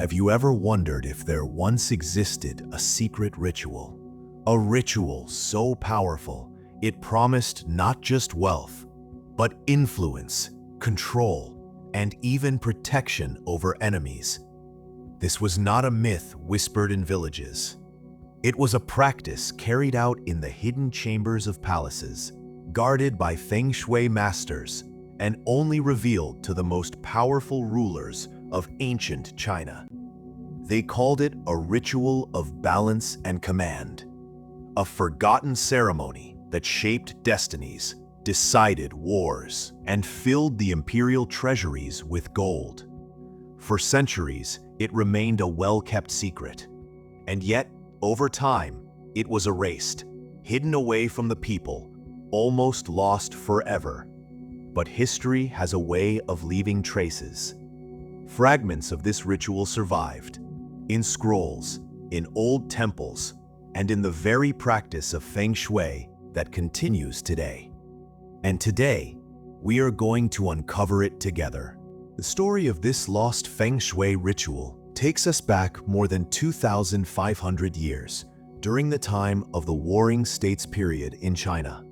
Have you ever wondered if there once existed a secret ritual? A ritual so powerful, it promised not just wealth, but influence, control, and even protection over enemies. This was not a myth whispered in villages. It was a practice carried out in the hidden chambers of palaces, guarded by Feng Shui masters, and only revealed to the most powerful rulers of ancient China. They called it a ritual of balance and command, a forgotten ceremony that shaped destinies, decided wars, and filled the imperial treasuries with gold. For centuries, it remained a well-kept secret. And yet, over time, it was erased, hidden away from the people, almost lost forever. But history has a way of leaving traces. Fragments of this ritual survived, in scrolls, in old temples, and in the very practice of Feng Shui that continues today. And today, we are going to uncover it together. The story of this lost Feng Shui ritual takes us back more than 2,500 years, during the time of the Warring States period in China.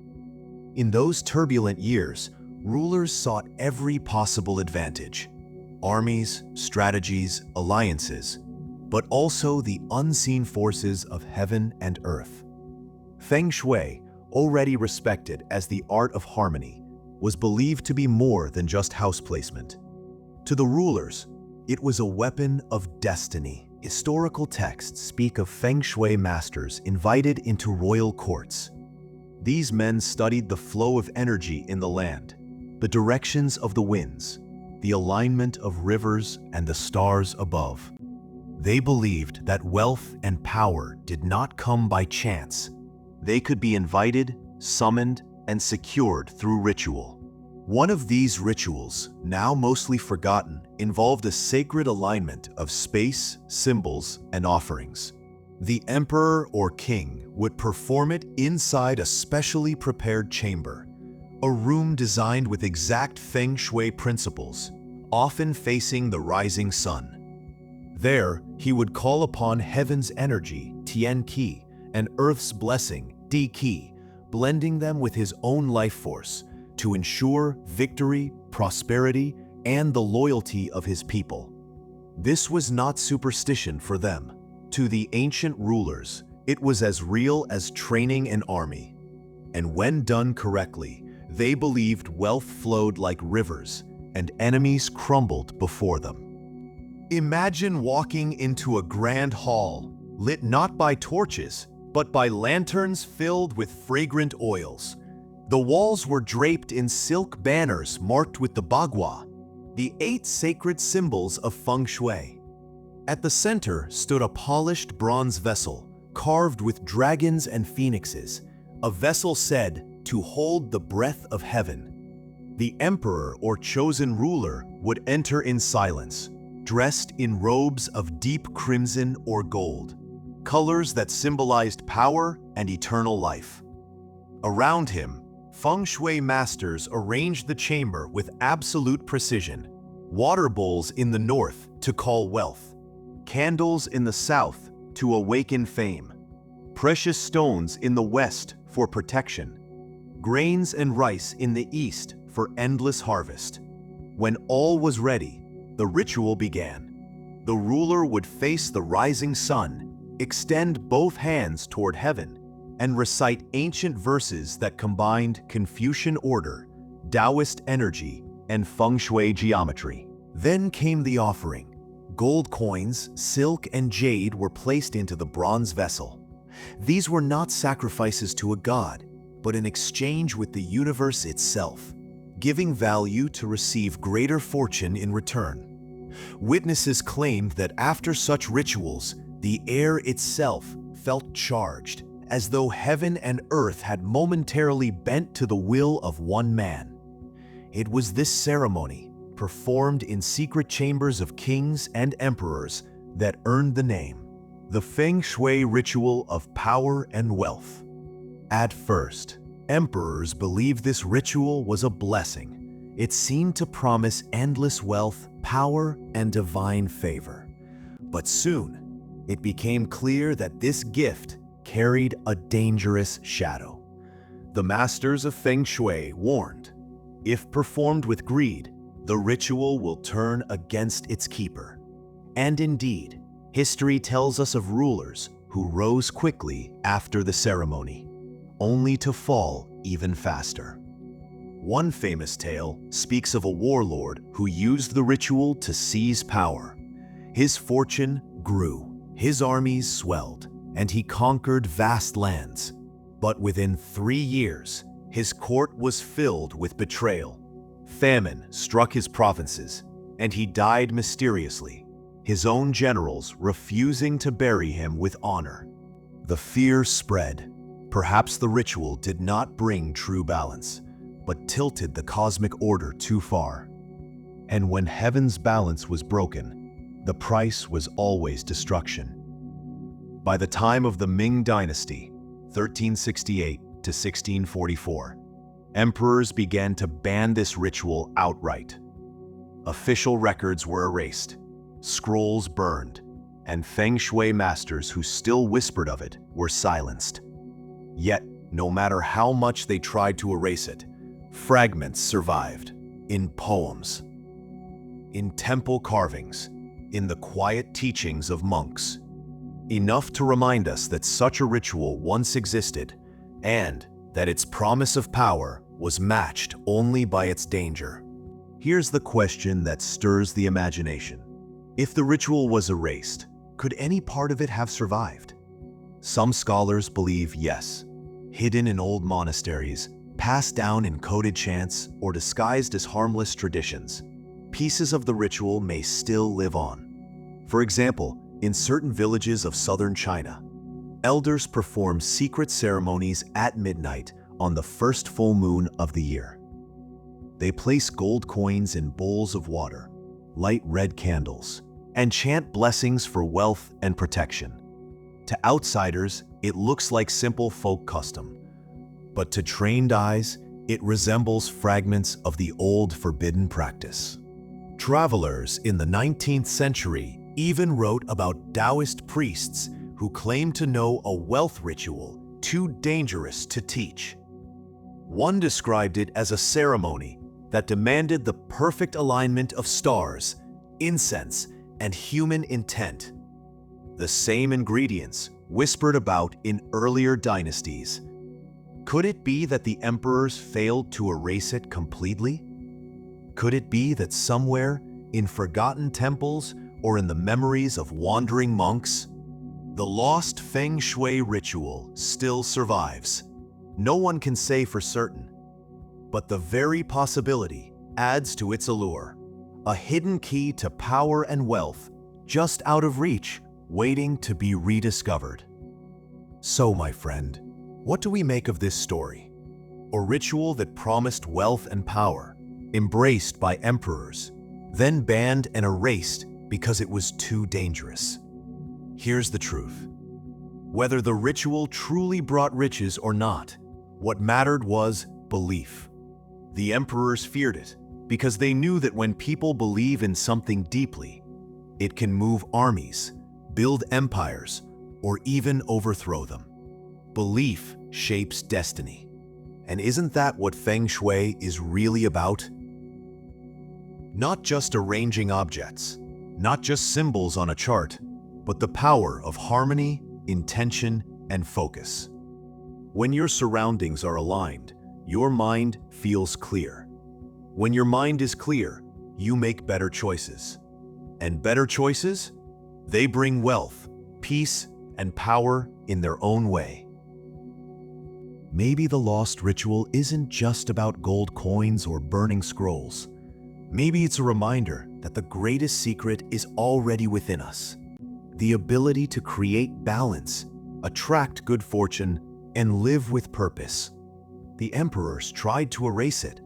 In those turbulent years, rulers sought every possible advantage: armies, strategies, alliances, but also the unseen forces of heaven and earth. Feng Shui, already respected as the art of harmony, was believed to be more than just house placement. To the rulers, it was a weapon of destiny. Historical texts speak of Feng Shui masters invited into royal courts. These men studied the flow of energy in the land, the directions of the winds, the alignment of rivers and the stars above. They believed that wealth and power did not come by chance. They could be invited, summoned, and secured through ritual. One of these rituals, now mostly forgotten, involved a sacred alignment of space, symbols, and offerings. The emperor or king would perform it inside a specially prepared chamber, a room designed with exact Feng Shui principles, often facing the rising sun. There, he would call upon heaven's energy, Tian Qi, and earth's blessing, Di Qi, blending them with his own life force to ensure victory, prosperity, and the loyalty of his people. This was not superstition for them. To the ancient rulers, it was as real as training an army. And when done correctly, they believed wealth flowed like rivers and enemies crumbled before them. Imagine walking into a grand hall, lit not by torches, but by lanterns filled with fragrant oils. The walls were draped in silk banners marked with the bagua, the 8 sacred symbols of Feng Shui. At the center stood a polished bronze vessel, carved with dragons and phoenixes, a vessel said to hold the breath of heaven. The emperor or chosen ruler would enter in silence, dressed in robes of deep crimson or gold, colors that symbolized power and eternal life. Around him, Feng Shui masters arranged the chamber with absolute precision. Water bowls in the north to call wealth, candles in the south to awaken fame, precious stones in the west for protection, grains and rice in the east for endless harvest. When all was ready, the ritual began. The ruler would face the rising sun, extend both hands toward heaven, and recite ancient verses that combined Confucian order, Taoist energy, and Feng Shui geometry. Then came the offering. Gold coins, silk, and jade were placed into the bronze vessel. These were not sacrifices to a god, but an exchange with the universe itself, giving value to receive greater fortune in return. Witnesses claimed that after such rituals, the air itself felt charged, as though heaven and earth had momentarily bent to the will of one man. It was this ceremony, performed in secret chambers of kings and emperors, that earned the name, the Feng Shui ritual of power and wealth. At first, emperors believed this ritual was a blessing. It seemed to promise endless wealth, power, and divine favor. But soon, it became clear that this gift carried a dangerous shadow. The masters of Feng Shui warned, if performed with greed, the ritual will turn against its keeper. And indeed, history tells us of rulers who rose quickly after the ceremony, only to fall even faster. One famous tale speaks of a warlord who used the ritual to seize power. His fortune grew, his armies swelled, and he conquered vast lands. But within 3 years, his court was filled with betrayal. Famine struck his provinces, and he died mysteriously, his own generals refusing to bury him with honor. The fear spread. Perhaps the ritual did not bring true balance, but tilted the cosmic order too far. And when heaven's balance was broken, the price was always destruction. By the time of the Ming Dynasty, 1368 to 1644, emperors began to ban this ritual outright. Official records were erased, scrolls burned, and Feng Shui masters who still whispered of it were silenced. Yet, no matter how much they tried to erase it, fragments survived in poems, in temple carvings, in the quiet teachings of monks. Enough to remind us that such a ritual once existed and that its promise of power was matched only by its danger. Here's the question that stirs the imagination. If the ritual was erased, could any part of it have survived? Some scholars believe yes, hidden in old monasteries, passed down in coded chants, or disguised as harmless traditions, pieces of the ritual may still live on. For example, in certain villages of southern China, elders perform secret ceremonies at midnight on the first full moon of the year. They place gold coins in bowls of water, light red candles, and chant blessings for wealth and protection. To outsiders, it looks like simple folk custom, but to trained eyes, it resembles fragments of the old forbidden practice. Travelers in the 19th century even wrote about Taoist priests who claimed to know a wealth ritual too dangerous to teach. One described it as a ceremony that demanded the perfect alignment of stars, incense, and human intent. The same ingredients whispered about in earlier dynasties. Could it be that the emperors failed to erase it completely? Could it be that somewhere, in forgotten temples or in the memories of wandering monks, the lost Feng Shui ritual still survives? No one can say for certain, but the very possibility adds to its allure, a hidden key to power and wealth, just out of reach, waiting to be rediscovered. So, my friend, what do we make of this story? A ritual that promised wealth and power, embraced by emperors, then banned and erased because it was too dangerous. Here's the truth. Whether the ritual truly brought riches or not, what mattered was belief. The emperors feared it because they knew that when people believe in something deeply, it can move armies, build empires, or even overthrow them. Belief shapes destiny. And isn't that what Feng Shui is really about? Not just arranging objects, not just symbols on a chart, but the power of harmony, intention, and focus. When your surroundings are aligned, your mind feels clear. When your mind is clear, you make better choices. And better choices? They bring wealth, peace, and power in their own way. Maybe the lost ritual isn't just about gold coins or burning scrolls. Maybe it's a reminder that the greatest secret is already within us. The ability to create balance, attract good fortune, and live with purpose. The emperors tried to erase it,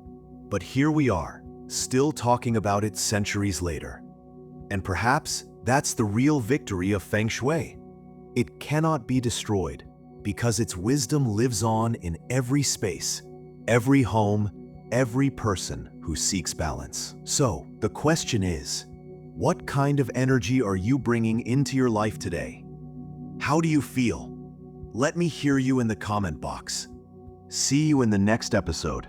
but here we are, still talking about it centuries later. And perhaps that's the real victory of Feng Shui. It cannot be destroyed because its wisdom lives on in every space, every home, every person who seeks balance. So, the question is, What kind of energy are you bringing into your life today? How do you feel? Let me hear you in the comment box. See you in the next episode.